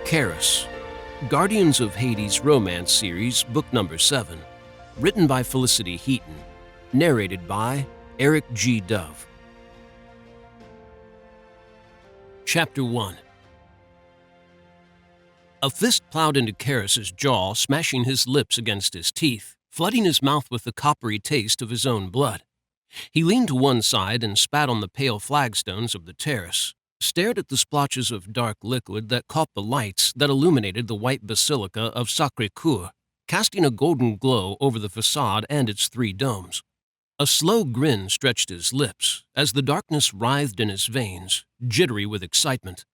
Keras, Guardians of Hades Romance Series, Book Number 7, written by Felicity Heaton, narrated by Eric G. Dove. Chapter 1. A fist plowed into Keras' jaw, smashing his lips against his teeth, flooding his mouth with the coppery taste of his own blood. He leaned to one side and spat on the pale flagstones of the terrace, stared at the splotches of dark liquid that caught the lights that illuminated the white basilica of Sacré-Cœur, casting a golden glow over the facade and its 3 domes. A slow grin stretched his lips as the darkness writhed in his veins, jittery with excitement.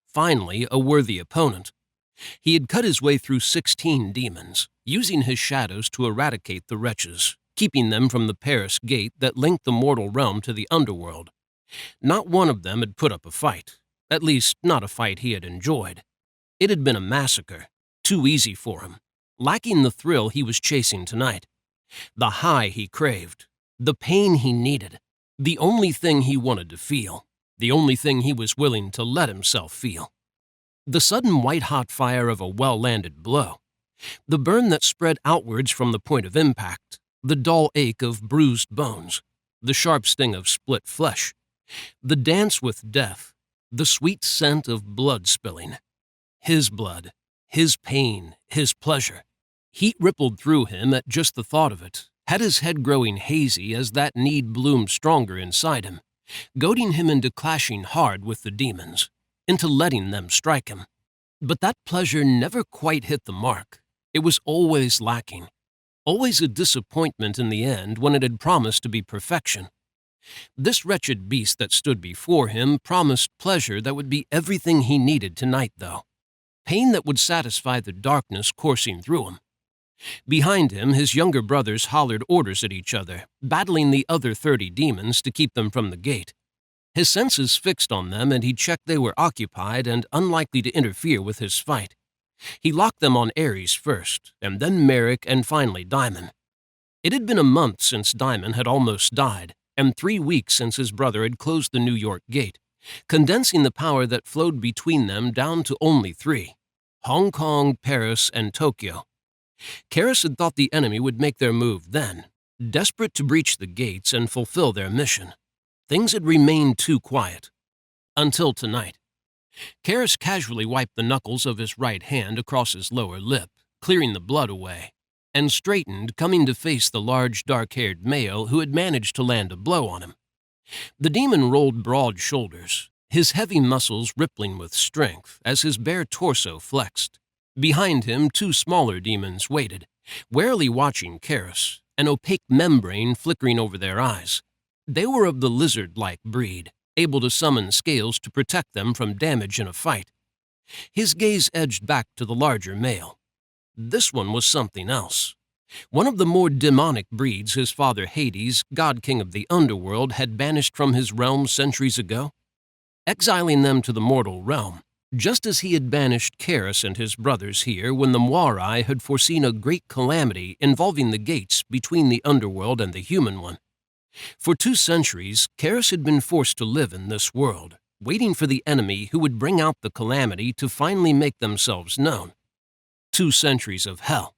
Finally, a worthy opponent. He had cut his way through 16 demons, using his shadows to eradicate the wretches, keeping them from the Paris gate that linked the mortal realm to the underworld. Not one of them had put up a fight, at least not a fight he had enjoyed. It had been a massacre, too easy for him, lacking the thrill he was chasing tonight, the high he craved, the pain he needed, the only thing he wanted to feel, the only thing he was willing to let himself feel. The sudden white-hot fire of a well-landed blow, the burn that spread outwards from the point of impact, the dull ache of bruised bones, the sharp sting of split flesh, the dance with death, the sweet scent of blood spilling. His blood, his pain, his pleasure. Heat rippled through him at just the thought of it, had his head growing hazy as that need bloomed stronger inside him, goading him into clashing hard with the demons, into letting them strike him. But that pleasure never quite hit the mark. It was always lacking, always a disappointment in the end when it had promised to be perfection. This wretched beast that stood before him promised pleasure that would be everything he needed tonight, though. Pain that would satisfy the darkness coursing through him. Behind him, his younger brothers hollered orders at each other, battling the other 30 demons to keep them from the gate. His senses fixed on them, and he checked they were occupied and unlikely to interfere with his fight. He locked them on Ares first, and then Merrick, and finally Diamond. It had been a month since Diamond had almost died, and 3 weeks since his brother had closed the New York gate, condensing the power that flowed between them down to only 3, Hong Kong, Paris, and Tokyo. Keras had thought the enemy would make their move then, desperate to breach the gates and fulfill their mission. Things had remained too quiet. Until tonight. Keras casually wiped the knuckles of his right hand across his lower lip, clearing the blood away, and straightened, coming to face the large, dark-haired male who had managed to land a blow on him. The demon rolled broad shoulders, his heavy muscles rippling with strength as his bare torso flexed. Behind him, 2 smaller demons waited, warily watching Keras, an opaque membrane flickering over their eyes. They were of the lizard-like breed, able to summon scales to protect them from damage in a fight. His gaze edged back to the larger male. This one was something else. One of the more demonic breeds his father Hades, god-king of the underworld, had banished from his realm centuries ago, exiling them to the mortal realm, just as he had banished Keras and his brothers here when the Moirai had foreseen a great calamity involving the gates between the underworld and the human one. For 2 centuries, Keras had been forced to live in this world, waiting for the enemy who would bring out the calamity to finally make themselves known. 2 centuries of hell.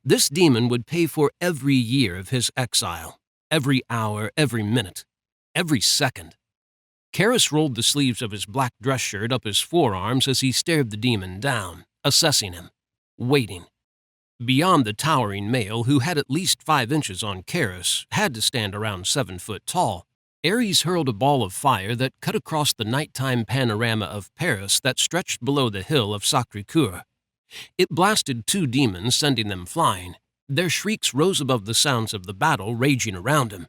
This demon would pay for every year of his exile, every hour, every minute, every second. Keras rolled the sleeves of his black dress shirt up his forearms as he stared the demon down, assessing him, waiting. Beyond the towering male, who had at least 5 inches on Keras, had to stand around 7 foot tall, Ares hurled a ball of fire that cut across the nighttime panorama of Paris that stretched below the hill of Sacré-Cœur. It blasted 2 demons, sending them flying. Their shrieks rose above the sounds of the battle raging around him.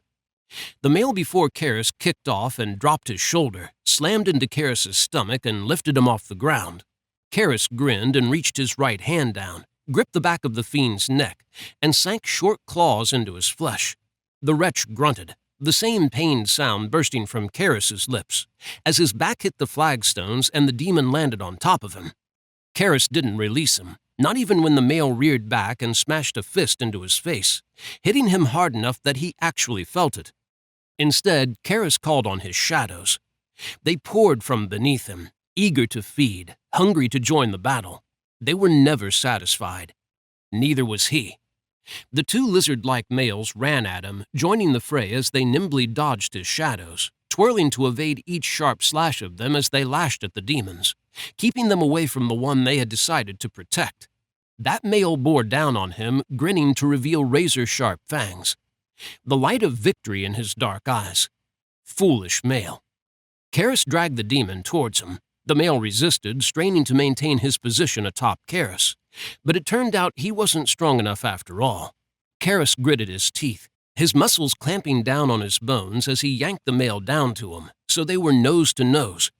The male before Keras kicked off and dropped his shoulder, slammed into Keras' stomach, and lifted him off the ground. Keras grinned and reached his right hand down, gripped the back of the fiend's neck, and sank short claws into his flesh. The wretch grunted, the same pained sound bursting from Keras' lips, as his back hit the flagstones and the demon landed on top of him. Keras didn't release him, not even when the male reared back and smashed a fist into his face, hitting him hard enough that he actually felt it. Instead, Keras called on his shadows. They poured from beneath him, eager to feed, hungry to join the battle. They were never satisfied. Neither was he. The two lizard-like males ran at him, joining the fray as they nimbly dodged his shadows, twirling to evade each sharp slash of them as they lashed at the demons, keeping them away from the one they had decided to protect. That male bore down on him, grinning to reveal razor-sharp fangs, the light of victory in his dark eyes. Foolish male. Keras dragged the demon towards him. The male resisted, straining to maintain his position atop Keras. But it turned out he wasn't strong enough after all. Keras gritted his teeth, his muscles clamping down on his bones as he yanked the male down to him, so they were nose to nose.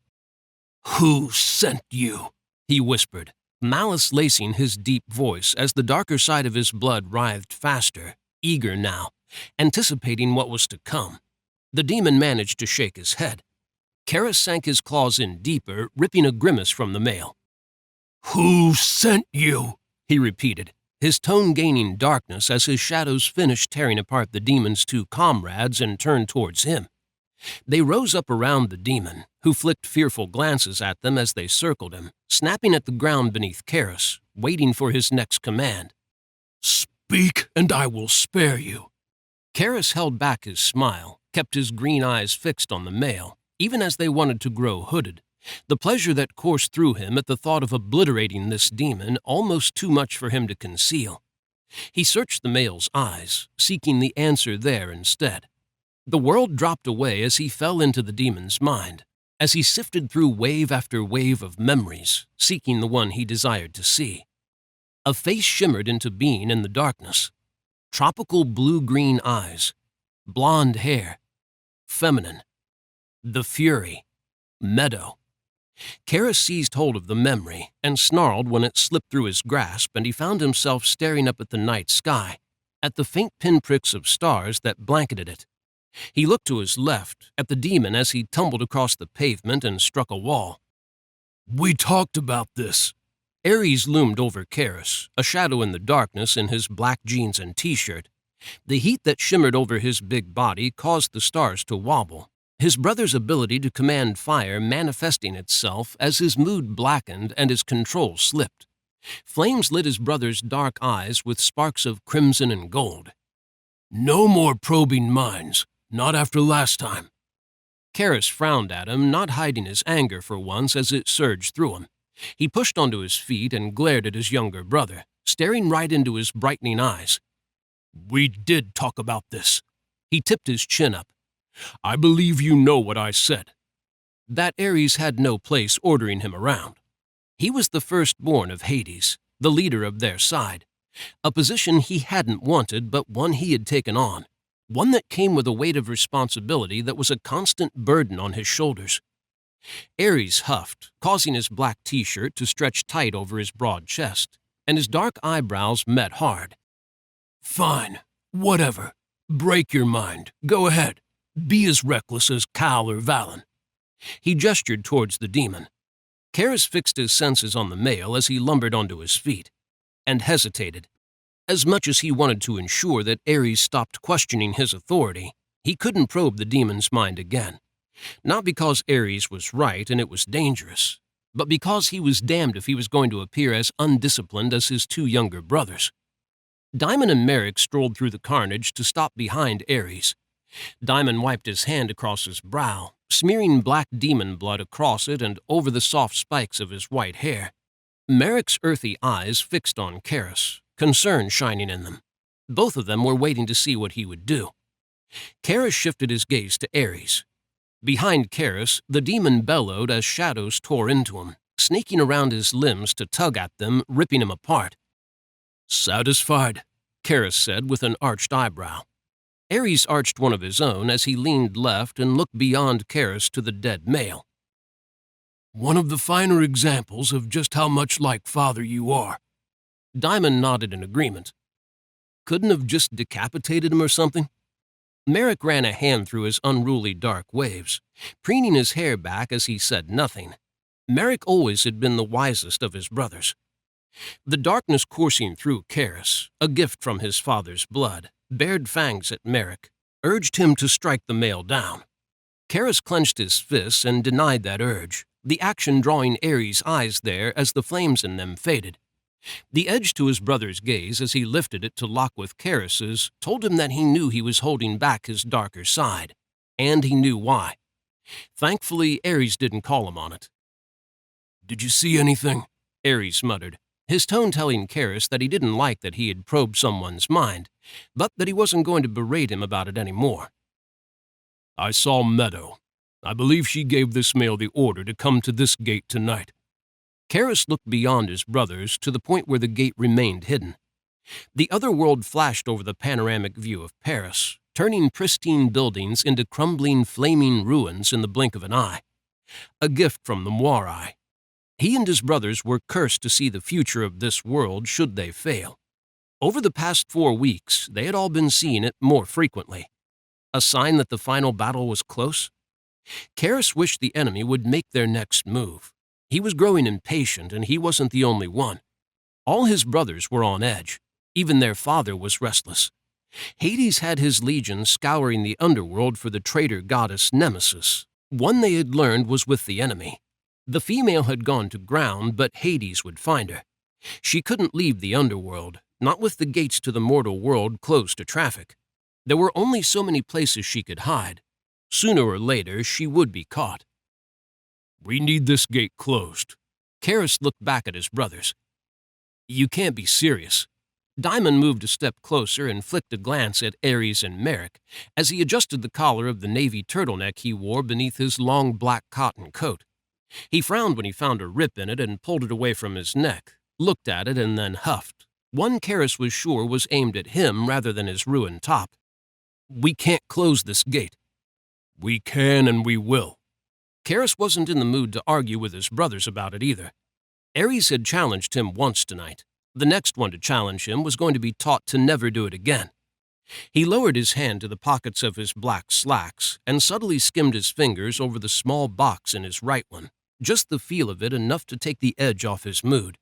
"Who sent you?" he whispered, malice lacing his deep voice as the darker side of his blood writhed faster, eager now, anticipating what was to come. The demon managed to shake his head. Keras sank his claws in deeper, ripping a grimace from the male. "Who sent you?" he repeated, his tone gaining darkness as his shadows finished tearing apart the demon's two comrades and turned towards him. They rose up around the demon, who flicked fearful glances at them as they circled him, snapping at the ground beneath Keras, waiting for his next command. "Speak, and I will spare you." Keras held back his smile, kept his green eyes fixed on the male, even as they wanted to grow hooded, the pleasure that coursed through him at the thought of obliterating this demon almost too much for him to conceal. He searched the male's eyes, seeking the answer there instead. The world dropped away as he fell into the demon's mind, as he sifted through wave after wave of memories, seeking the one he desired to see. A face shimmered into being in the darkness. Tropical blue-green eyes, blonde hair, feminine. The Fury. Meadow. Keras seized hold of the memory and snarled when it slipped through his grasp and he found himself staring up at the night sky, at the faint pinpricks of stars that blanketed it. He looked to his left, at the demon as he tumbled across the pavement and struck a wall. "We talked about this." Ares loomed over Keras, a shadow in the darkness in his black jeans and t-shirt. The heat that shimmered over his big body caused the stars to wobble, his brother's ability to command fire manifesting itself as his mood blackened and his control slipped. Flames lit his brother's dark eyes with sparks of crimson and gold. "No more probing minds, not after last time." Keras frowned at him, not hiding his anger for once as it surged through him. He pushed onto his feet and glared at his younger brother, staring right into his brightening eyes. "We did talk about this." He tipped his chin up. "I believe you know what I said." That Ares had no place ordering him around. He was the firstborn of Hades, the leader of their side, a position he hadn't wanted but one he had taken on, one that came with a weight of responsibility that was a constant burden on his shoulders. Ares huffed, causing his black t-shirt to stretch tight over his broad chest, and his dark eyebrows met hard. "Fine, whatever. Break your mind. Go ahead. Be as reckless as Cal or Valen." He gestured towards the demon. Keras fixed his senses on the male as he lumbered onto his feet, and hesitated. As much as he wanted to ensure that Ares stopped questioning his authority, he couldn't probe the demon's mind again. Not because Ares was right and it was dangerous, but because he was damned if he was going to appear as undisciplined as his two younger brothers. Daimon and Merrick strolled through the carnage to stop behind Ares. Daimon wiped his hand across his brow, smearing black demon blood across it and over the soft spikes of his white hair. Merrick's earthy eyes fixed on Keras, concern shining in them. Both of them were waiting to see what he would do. Keras shifted his gaze to Ares. Behind Keras, the demon bellowed as shadows tore into him, snaking around his limbs to tug at them, ripping him apart. "Satisfied?" Keras said with an arched eyebrow. Ares arched one of his own as he leaned left and looked beyond Keras to the dead male. "One of the finer examples of just how much like father you are." Daimon nodded in agreement. "Couldn't have just decapitated him or something?" Merrick ran a hand through his unruly dark waves, preening his hair back as he said nothing. Merrick always had been the wisest of his brothers. The darkness coursing through Keras, a gift from his father's blood, bared fangs at Merrick, urged him to strike the male down. Keras clenched his fists and denied that urge, the action drawing Ares' eyes there as the flames in them faded. The edge to his brother's gaze as he lifted it to lock with Keras's told him that he knew he was holding back his darker side, and he knew why. Thankfully, Ares didn't call him on it. "Did you see anything?" Ares muttered, his tone telling Keras that he didn't like that he had probed someone's mind, but that he wasn't going to berate him about it anymore. "I saw Meadow. I believe she gave this male the order to come to this gate tonight." Keras looked beyond his brothers to the point where the gate remained hidden. The other world flashed over the panoramic view of Paris, turning pristine buildings into crumbling, flaming ruins in the blink of an eye. A gift from the Moirai. He and his brothers were cursed to see the future of this world should they fail. Over the past 4 weeks, they had all been seeing it more frequently. A sign that the final battle was close? Keras wished the enemy would make their next move. He was growing impatient, and he wasn't the only one. All his brothers were on edge. Even their father was restless. Hades had his legion scouring the underworld for the traitor goddess Nemesis. One they had learned was with the enemy. The female had gone to ground, but Hades would find her. She couldn't leave the underworld, not with the gates to the mortal world closed to traffic. There were only so many places she could hide. Sooner or later, she would be caught. "We need this gate closed." Keras looked back at his brothers. "You can't be serious." Diamond moved a step closer and flicked a glance at Ares and Merrick as he adjusted the collar of the navy turtleneck he wore beneath his long black cotton coat. He frowned when he found a rip in it and pulled it away from his neck, looked at it, and then huffed. One Keras was sure was aimed at him rather than his ruined top. "We can't close this gate." "We can and we will." Keras wasn't in the mood to argue with his brothers about it either. Ares had challenged him once tonight. The next one to challenge him was going to be taught to never do it again. He lowered his hand to the pockets of his black slacks and subtly skimmed his fingers over the small box in his right one, just the feel of it enough to take the edge off his mood.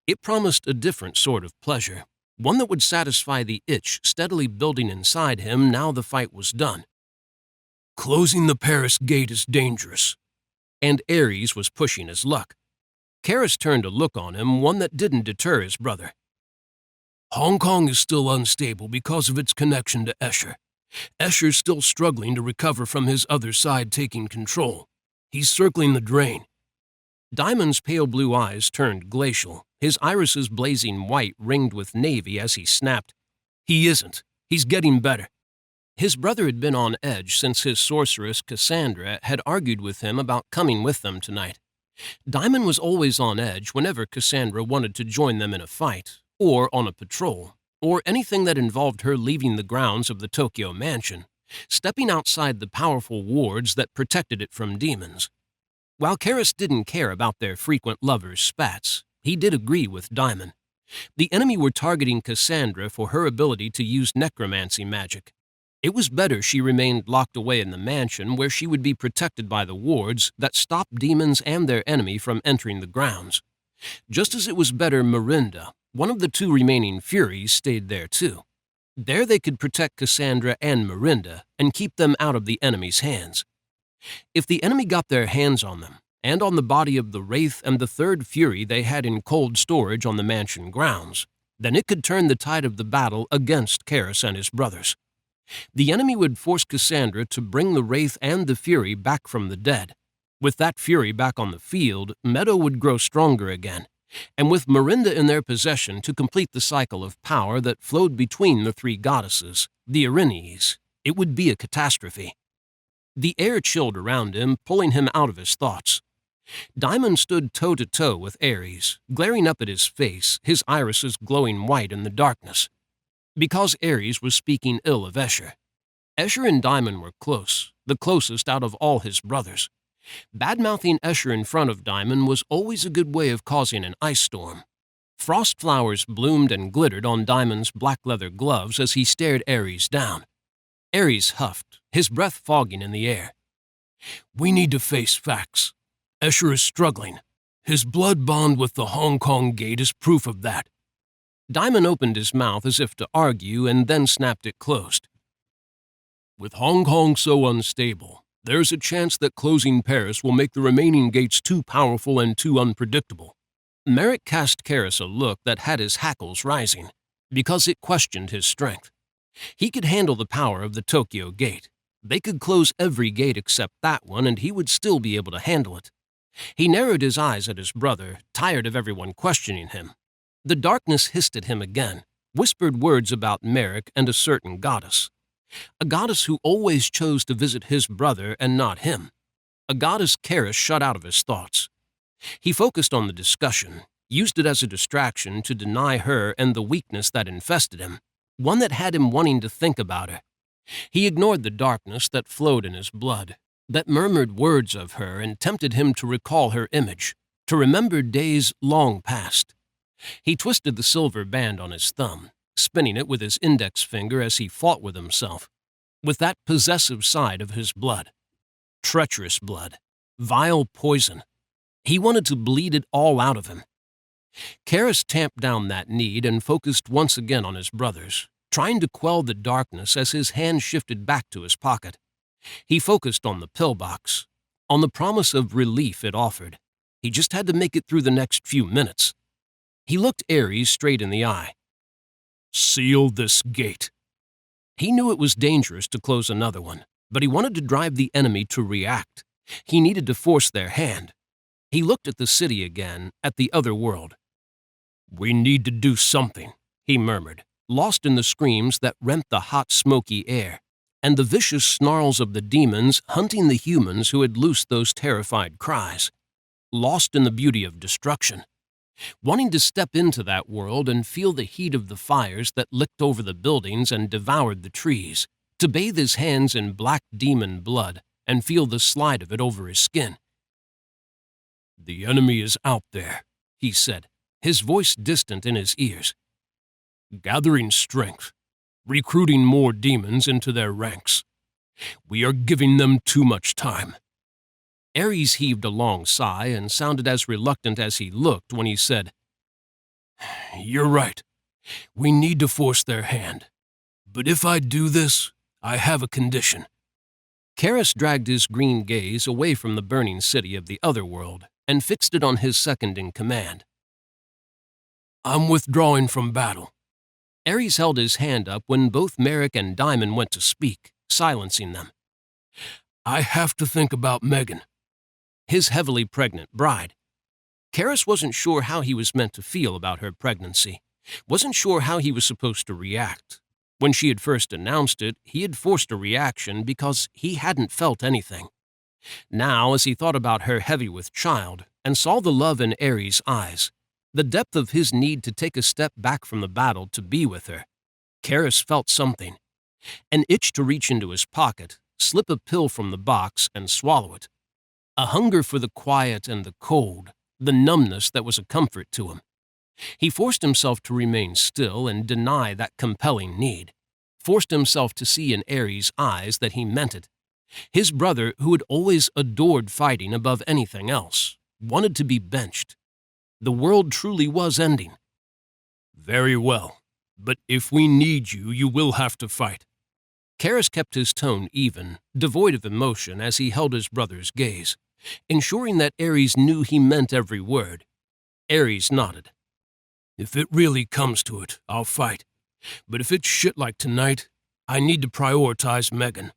It promised a different sort of pleasure, one that would satisfy the itch steadily building inside him now the fight was done. "Closing the Paris gate is dangerous." And Ares was pushing his luck. Keras turned a look on him, one that didn't deter his brother. "Hong Kong is still unstable because of its connection to Escher. Escher's still struggling to recover from his other side taking control. He's circling the drain." Diamond's pale blue eyes turned glacial, his irises blazing white ringed with navy as he snapped, "He isn't. He's getting better." His brother had been on edge since his sorceress Cassandra had argued with him about coming with them tonight. Diamond was always on edge whenever Cassandra wanted to join them in a fight, or on a patrol, or anything that involved her leaving the grounds of the Tokyo mansion, stepping outside the powerful wards that protected it from demons. While Keras didn't care about their frequent lovers' spats, he did agree with Diamond. The enemy were targeting Cassandra for her ability to use necromancy magic. It was better she remained locked away in the mansion where she would be protected by the wards that stopped demons and their enemy from entering the grounds. Just as it was better Mirinda, one of the 2 remaining Furies, stayed there too. There they could protect Cassandra and Mirinda and keep them out of the enemy's hands. If the enemy got their hands on them, and on the body of the Wraith and the 3rd Fury they had in cold storage on the mansion grounds, then it could turn the tide of the battle against Keras and his brothers. The enemy would force Cassandra to bring the Wraith and the Fury back from the dead. With that Fury back on the field, Meadow would grow stronger again, and with Mirinda in their possession to complete the cycle of power that flowed between the 3 goddesses, the Erinyes, it would be a catastrophe. The air chilled around him, pulling him out of his thoughts. Diamond stood toe-to-toe with Ares, glaring up at his face, his irises glowing white in the darkness. Because Ares was speaking ill of Escher. Escher and Diamond were close, the closest out of all his brothers. Bad-mouthing Escher in front of Diamond was always a good way of causing an ice storm. Frost flowers bloomed and glittered on Diamond's black leather gloves as he stared Ares down. Ares huffed, his breath fogging in the air. "We need to face facts. Escher is struggling. His blood bond with the Hong Kong gate is proof of that. Daimon opened his mouth as if to argue and then snapped it closed. With Hong Kong so unstable, there's a chance that closing Paris will make the remaining gates too powerful and too unpredictable. Merrick cast Keras a look that had his hackles rising, because it questioned his strength. He could handle the power of the Tokyo gate. They could close every gate except that one, and he would still be able to handle it. He narrowed his eyes at his brother, tired of everyone questioning him. The darkness hissed at him again, whispered words about Merrick and a certain goddess. A goddess who always chose to visit his brother and not him. A goddess Keras shut out of his thoughts. He focused on the discussion, used it as a distraction to deny her and the weakness that infested him, one that had him wanting to think about her. He ignored the darkness that flowed in his blood, that murmured words of her and tempted him to recall her image, to remember days long past. He twisted the silver band on his thumb, spinning it with his index finger as he fought with himself, with that possessive side of his blood. Treacherous blood, vile poison. He wanted to bleed it all out of him. Keras tamped down that need and focused once again on his brothers, trying to quell the darkness as his hand shifted back to his pocket. He focused on the pillbox, on the promise of relief it offered. He just had to make it through the next few minutes. He looked Ares straight in the eye. Seal this gate. He knew it was dangerous to close another one, but he wanted to drive the enemy to react. He needed to force their hand. He looked at the city again, at the other world. We need to do something, he murmured, lost in the screams that rent the hot, smoky air, and the vicious snarls of the demons hunting the humans who had loosed those terrified cries. Lost in the beauty of destruction. Wanting to step into that world and feel the heat of the fires that licked over the buildings and devoured the trees, to bathe his hands in black demon blood and feel the slide of it over his skin. The enemy is out there, he said, his voice distant in his ears. Gathering strength, recruiting more demons into their ranks. We are giving them too much time. Ares heaved a long sigh and sounded as reluctant as he looked when he said, You're right. We need to force their hand. But if I do this, I have a condition. Keras dragged his green gaze away from the burning city of the other world and fixed it on his second in command. I'm withdrawing from battle. Ares held his hand up when both Merrick and Daimon went to speak, silencing them. I have to think about Megan, his heavily pregnant bride. Keras wasn't sure how he was meant to feel about her pregnancy, wasn't sure how he was supposed to react. When she had first announced it, he had forced a reaction because he hadn't felt anything. Now, as he thought about her heavy with child and saw the love in Ares' eyes, the depth of his need to take a step back from the battle to be with her, Keras felt something. An itch to reach into his pocket, slip a pill from the box, and swallow it. A hunger for the quiet and the cold, the numbness that was a comfort to him. He forced himself to remain still and deny that compelling need, forced himself to see in Ares' eyes that he meant it. His brother, who had always adored fighting above anything else, wanted to be benched. The world truly was ending. Very well, but if we need you, you will have to fight. Keras kept his tone even, devoid of emotion as he held his brother's gaze, ensuring that Ares knew he meant every word. Ares nodded. If it really comes to it, I'll fight. But if it's shit like tonight, I need to prioritize Megan.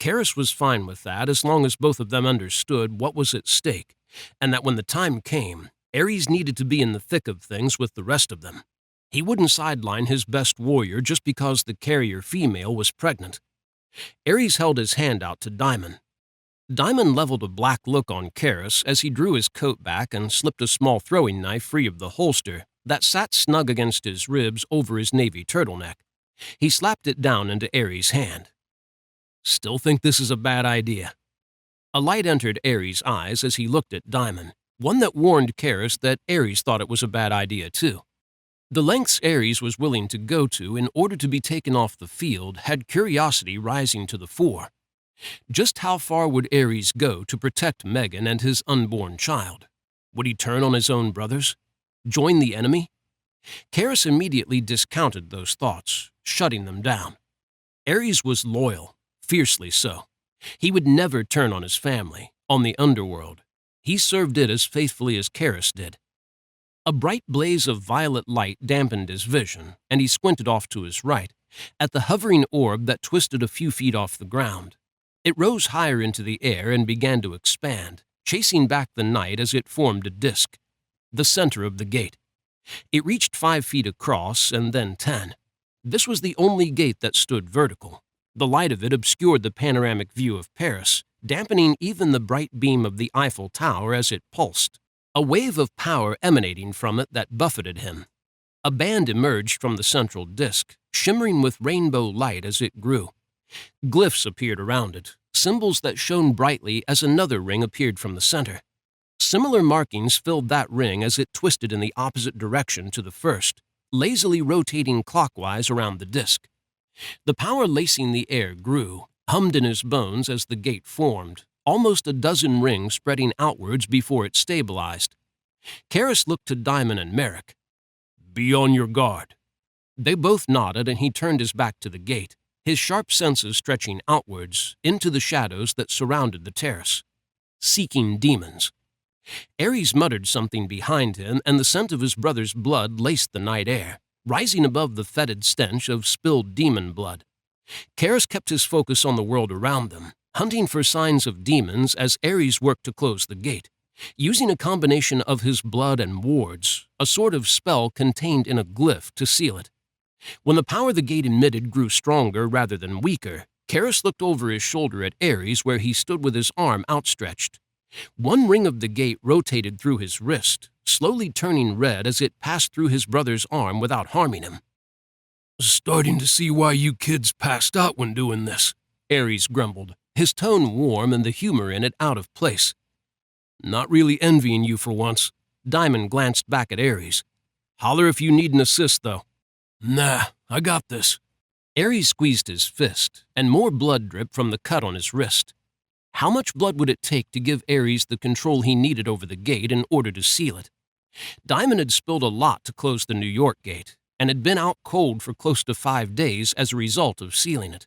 Keras was fine with that as long as both of them understood what was at stake, and that when the time came, Ares needed to be in the thick of things with the rest of them. He wouldn't sideline his best warrior just because the carrier female was pregnant. Ares held his hand out to Daimon. Daimon leveled a black look on Keras as he drew his coat back and slipped a small throwing knife free of the holster that sat snug against his ribs over his navy turtleneck. He slapped it down into Ares' hand. Still think this is a bad idea? A light entered Ares' eyes as he looked at Daimon, one that warned Keras that Ares thought it was a bad idea too. The lengths Ares was willing to go to in order to be taken off the field had curiosity rising to the fore. Just how far would Ares go to protect Megan and his unborn child? Would he turn on his own brothers? Join the enemy? Keras immediately discounted those thoughts, shutting them down. Ares was loyal, fiercely so. He would never turn on his family, on the underworld. He served it as faithfully as Keras did. A bright blaze of violet light dampened his vision, and he squinted off to his right, at the hovering orb that twisted a few feet off the ground. It rose higher into the air and began to expand, chasing back the night as it formed a disk, the center of the gate. It reached 5 feet across and then 10. This was the only gate that stood vertical. The light of it obscured the panoramic view of Paris, dampening even the bright beam of the Eiffel Tower as it pulsed. A wave of power emanating from it that buffeted him. A band emerged from the central disk, shimmering with rainbow light as it grew. Glyphs appeared around it, symbols that shone brightly as another ring appeared from the center. Similar markings filled that ring as it twisted in the opposite direction to the first, lazily rotating clockwise around the disk. The power lacing the air grew, hummed in his bones as the gate formed, almost a dozen rings spreading outwards before it stabilized. Keras looked to Daemon and Merrick. "Be on your guard." They both nodded, and he turned his back to the gate, his sharp senses stretching outwards into the shadows that surrounded the terrace. Seeking demons. Ares muttered something behind him, and the scent of his brother's blood laced the night air, rising above the fetid stench of spilled demon blood. Keras kept his focus on the world around them, hunting for signs of demons as Ares worked to close the gate, using a combination of his blood and wards, a sort of spell contained in a glyph to seal it. When the power the gate emitted grew stronger rather than weaker, Keras looked over his shoulder at Ares where he stood with his arm outstretched. One ring of the gate rotated through his wrist, slowly turning red as it passed through his brother's arm without harming him. "Starting to see why you kids passed out when doing this," Ares grumbled, his tone warm and the humor in it out of place. "Not really envying you for once." Daemon glanced back at Ares. "Holler if you need an assist, though." "Nah, I got this." Ares squeezed his fist, and more blood dripped from the cut on his wrist. How much blood would it take to give Ares the control he needed over the gate in order to seal it? Daemon had spilled a lot to close the New York gate, and had been out cold for close to 5 days as a result of sealing it.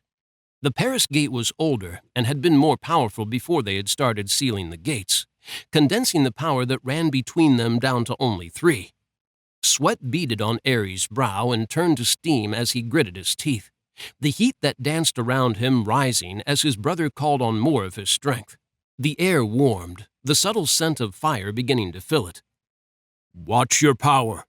The Paris gate was older and had been more powerful before they had started sealing the gates, condensing the power that ran between them down to only 3. Sweat beaded on Ares' brow and turned to steam as he gritted his teeth, the heat that danced around him rising as his brother called on more of his strength. The air warmed, the subtle scent of fire beginning to fill it. "Watch your power."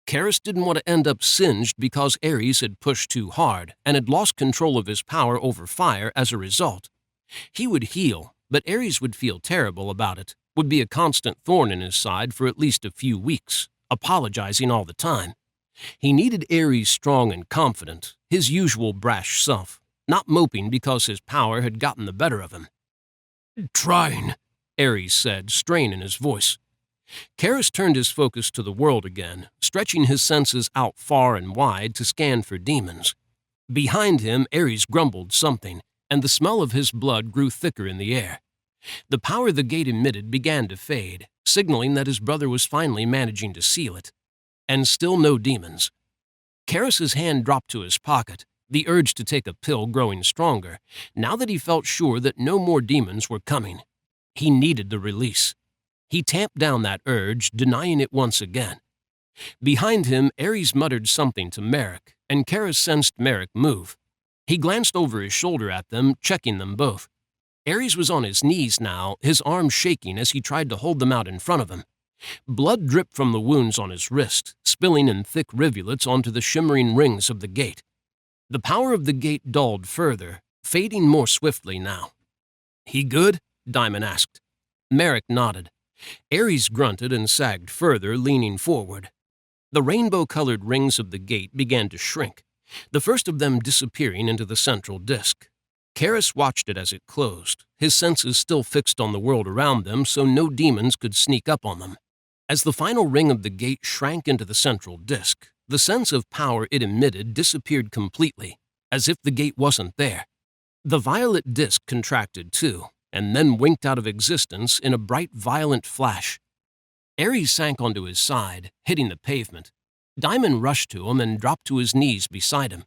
Keras didn't want to end up singed because Ares had pushed too hard and had lost control of his power over fire as a result. He would heal, but Ares would feel terrible about it, would be a constant thorn in his side for at least a few weeks, apologizing all the time. He needed Ares strong and confident, his usual brash self, not moping because his power had gotten the better of him. "Trying," Ares said, strain in his voice. Keras turned his focus to the world again, stretching his senses out far and wide to scan for demons. Behind him, Ares grumbled something, and the smell of his blood grew thicker in the air. The power the gate emitted began to fade, signaling that his brother was finally managing to seal it. And still no demons. Keras's hand dropped to his pocket, the urge to take a pill growing stronger, now that he felt sure that no more demons were coming. He needed the release. He tamped down that urge, denying it once again. Behind him, Ares muttered something to Merrick, and Keras sensed Merrick move. He glanced over his shoulder at them, checking them both. Ares was on his knees now, his arms shaking as he tried to hold them out in front of him. Blood dripped from the wounds on his wrist, spilling in thick rivulets onto the shimmering rings of the gate. The power of the gate dulled further, fading more swiftly now. "He good?" Daemon asked. Merrick nodded. Ares grunted and sagged further, leaning forward. The rainbow-colored rings of the gate began to shrink, the first of them disappearing into the central disk. Keras watched it as it closed, his senses still fixed on the world around them so no demons could sneak up on them. As the final ring of the gate shrank into the central disk, the sense of power it emitted disappeared completely, as if the gate wasn't there. The violet disk contracted too, and then winked out of existence in a bright, violent flash. Ares sank onto his side, hitting the pavement. Diamond rushed to him and dropped to his knees beside him.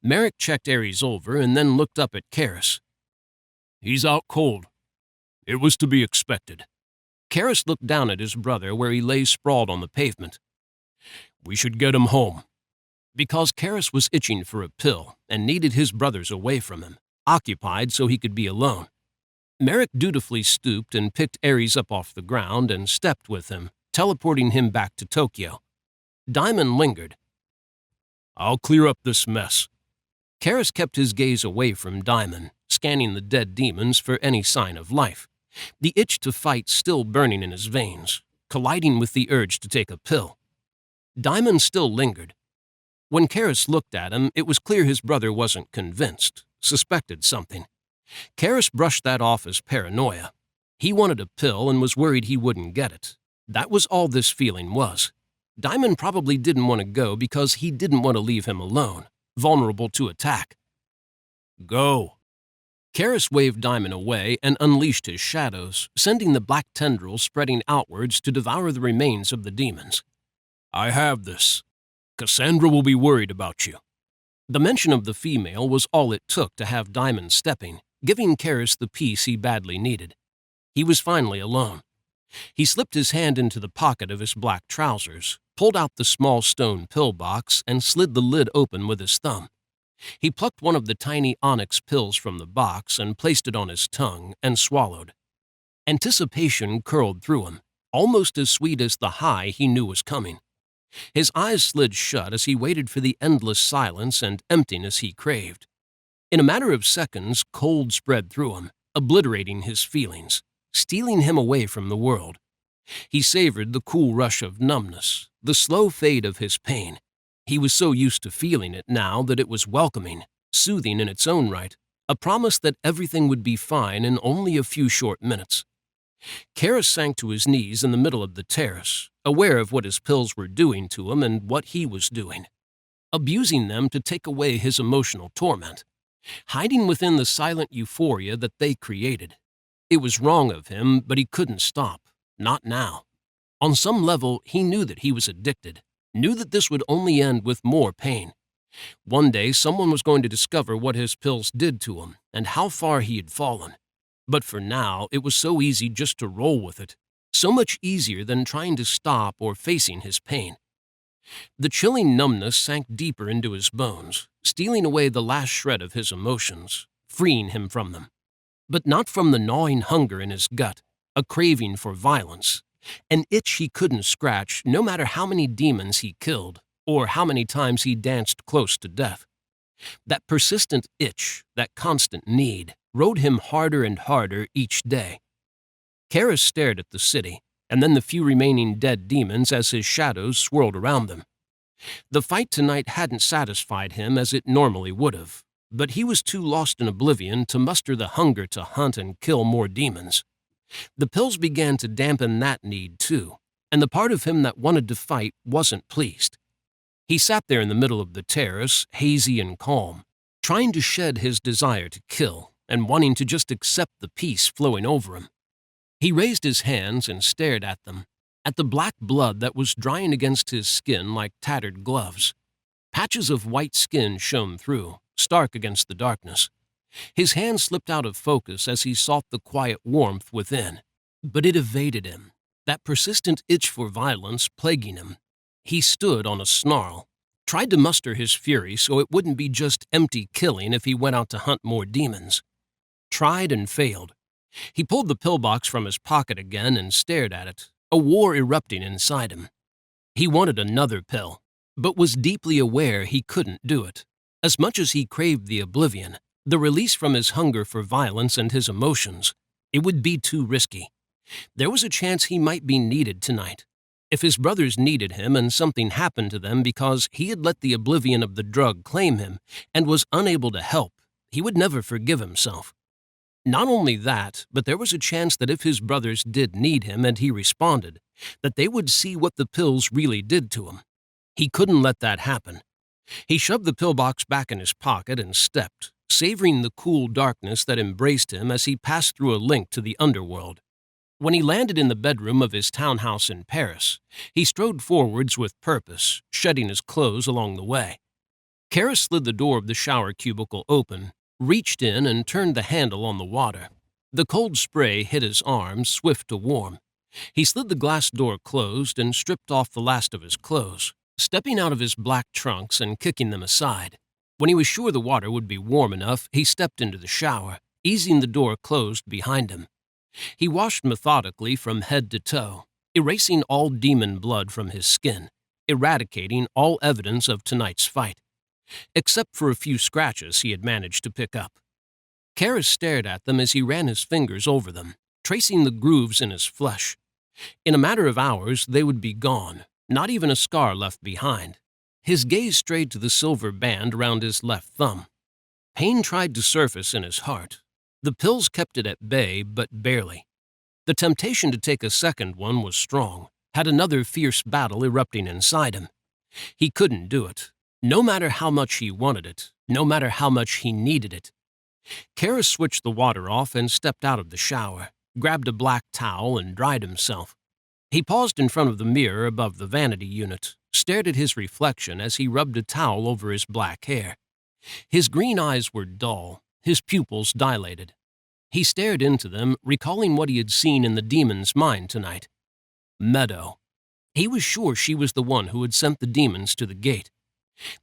Merrick checked Ares over and then looked up at Keras. "He's out cold. It was to be expected." Keras looked down at his brother where he lay sprawled on the pavement. "We should get him home." Because Keras was itching for a pill and needed his brothers away from him, occupied so he could be alone. Merrick dutifully stooped and picked Ares up off the ground and stepped with him, teleporting him back to Tokyo. Diamond lingered. "I'll clear up this mess." Keras kept his gaze away from Diamond, scanning the dead demons for any sign of life, the itch to fight still burning in his veins, colliding with the urge to take a pill. Diamond still lingered. When Keras looked at him, it was clear his brother wasn't convinced, suspected something. Keras brushed that off as paranoia. He wanted a pill and was worried he wouldn't get it. That was all this feeling was. Diamond probably didn't want to go because he didn't want to leave him alone, vulnerable to attack. "Go." Keras waved Diamond away and unleashed his shadows, sending the black tendrils spreading outwards to devour the remains of the demons. "I have this. Cassandra will be worried about you." The mention of the female was all it took to have Diamond stepping, giving Keras the peace he badly needed. He was finally alone. He slipped his hand into the pocket of his black trousers, pulled out the small stone pill box, and slid the lid open with his thumb. He plucked one of the tiny onyx pills from the box and placed it on his tongue and swallowed. Anticipation curled through him, almost as sweet as the high he knew was coming. His eyes slid shut as he waited for the endless silence and emptiness he craved. In a matter of seconds, cold spread through him, obliterating his feelings, stealing him away from the world. He savored the cool rush of numbness, the slow fade of his pain. He was so used to feeling it now that it was welcoming, soothing in its own right, a promise that everything would be fine in only a few short minutes. Keras sank to his knees in the middle of the terrace, aware of what his pills were doing to him and what he was doing, abusing them to take away his emotional torment, hiding within the silent euphoria that they created. It was wrong of him, but he couldn't stop, not now. On some level, he knew that he was addicted, knew that this would only end with more pain. One day, someone was going to discover what his pills did to him and how far he had fallen. But for now, it was so easy just to roll with it, so much easier than trying to stop or facing his pain. The chilling numbness sank deeper into his bones, stealing away the last shred of his emotions, freeing him from them. But not from the gnawing hunger in his gut, a craving for violence, an itch he couldn't scratch no matter how many demons he killed or how many times he danced close to death. That persistent itch, that constant need, rode him harder and harder each day. Keras stared at the city, and then the few remaining dead demons as his shadows swirled around them. The fight tonight hadn't satisfied him as it normally would have, but he was too lost in oblivion to muster the hunger to hunt and kill more demons. The pills began to dampen that need too, and the part of him that wanted to fight wasn't pleased. He sat there in the middle of the terrace, hazy and calm, trying to shed his desire to kill and wanting to just accept the peace flowing over him. He raised his hands and stared at them, at the black blood that was drying against his skin like tattered gloves. Patches of white skin shone through, stark against the darkness. His hand slipped out of focus as he sought the quiet warmth within, but it evaded him, that persistent itch for violence plaguing him. He stood on a snarl, tried to muster his fury so it wouldn't be just empty killing if he went out to hunt more demons. Tried and failed. He pulled the pillbox from his pocket again and stared at it, a war erupting inside him. He wanted another pill, but was deeply aware he couldn't do it. As much as he craved the oblivion, the release from his hunger for violence and his emotions, it would be too risky. There was a chance he might be needed tonight. If his brothers needed him and something happened to them because he had let the oblivion of the drug claim him and was unable to help, he would never forgive himself. Not only that, but there was a chance that if his brothers did need him and he responded, that they would see what the pills really did to him. He couldn't let that happen. He shoved the pillbox back in his pocket and stepped, savoring the cool darkness that embraced him as he passed through a link to the underworld. When he landed in the bedroom of his townhouse in Paris, he strode forwards with purpose, shedding his clothes along the way. Keras slid the door of the shower cubicle open, reached in and turned the handle on the water. The cold spray hit his arms, swift to warm. He slid the glass door closed and stripped off the last of his clothes, stepping out of his black trunks and kicking them aside. When he was sure the water would be warm enough, he stepped into the shower, easing the door closed behind him. He washed methodically from head to toe, erasing all demon blood from his skin, eradicating all evidence of tonight's fight, except for a few scratches he had managed to pick up. Keras stared at them as he ran his fingers over them, tracing the grooves in his flesh. In a matter of hours, they would be gone, not even a scar left behind. His gaze strayed to the silver band around his left thumb. Pain tried to surface in his heart. The pills kept it at bay, but barely. The temptation to take a second one was strong, had another fierce battle erupting inside him. He couldn't do it, no matter how much he wanted it, no matter how much he needed it. Keras switched the water off and stepped out of the shower, grabbed a black towel and dried himself. He paused in front of the mirror above the vanity unit, stared at his reflection as he rubbed a towel over his black hair. His green eyes were dull, his pupils dilated. He stared into them, recalling what he had seen in the demon's mind tonight. Meadow. He was sure she was the one who had sent the demons to the gate.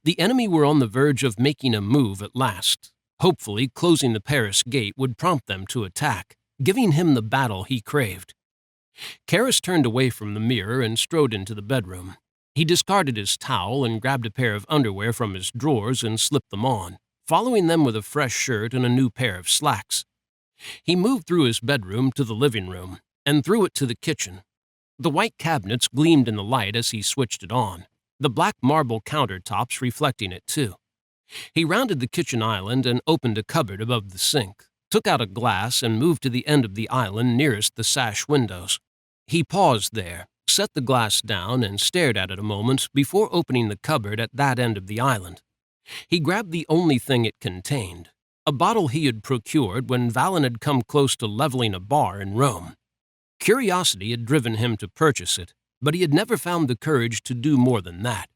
The enemy were on the verge of making a move at last. Hopefully, closing the Paris gate would prompt them to attack, giving him the battle he craved. Keras turned away from the mirror and strode into the bedroom. He discarded his towel and grabbed a pair of underwear from his drawers and slipped them on, following them with a fresh shirt and a new pair of slacks. He moved through his bedroom to the living room and through it to the kitchen. The white cabinets gleamed in the light as he switched it on, the black marble countertops reflecting it too. He rounded the kitchen island and opened a cupboard above the sink, took out a glass and moved to the end of the island nearest the sash windows. He paused there, set the glass down and stared at it a moment before opening the cupboard at that end of the island. He grabbed the only thing it contained, a bottle he had procured when Valen had come close to leveling a bar in Rome. Curiosity had driven him to purchase it, but he had never found the courage to do more than that.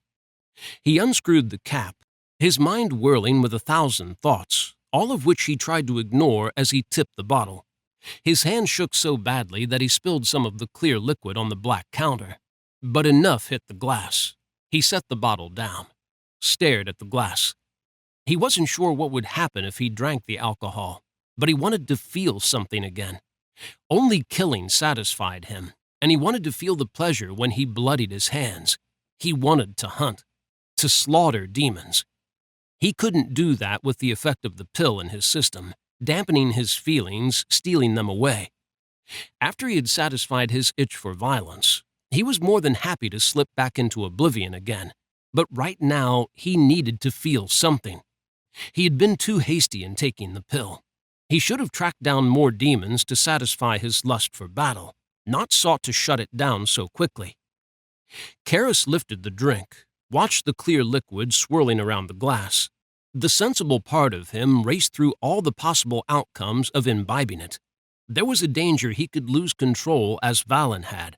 He unscrewed the cap, his mind whirling with 1,000 thoughts, all of which he tried to ignore as he tipped the bottle. His hand shook so badly that he spilled some of the clear liquid on the black counter. But enough hit the glass. He set the bottle down, stared at the glass. He wasn't sure what would happen if he drank the alcohol, but he wanted to feel something again. Only killing satisfied him, and he wanted to feel the pleasure when he bloodied his hands. He wanted to hunt, to slaughter demons. He couldn't do that with the effect of the pill in his system, dampening his feelings, stealing them away. After he had satisfied his itch for violence, he was more than happy to slip back into oblivion again. But right now, he needed to feel something. He had been too hasty in taking the pill. He should have tracked down more demons to satisfy his lust for battle, not sought to shut it down so quickly. Keras lifted the drink, watched the clear liquid swirling around the glass. The sensible part of him raced through all the possible outcomes of imbibing it. There was a danger he could lose control as Valen had.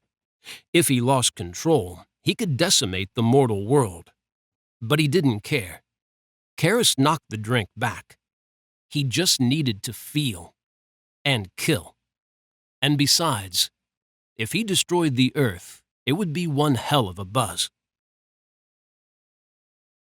If he lost control, he could decimate the mortal world. But he didn't care. Keras knocked the drink back. He just needed to feel and kill. And besides, if he destroyed the earth, it would be one hell of a buzz.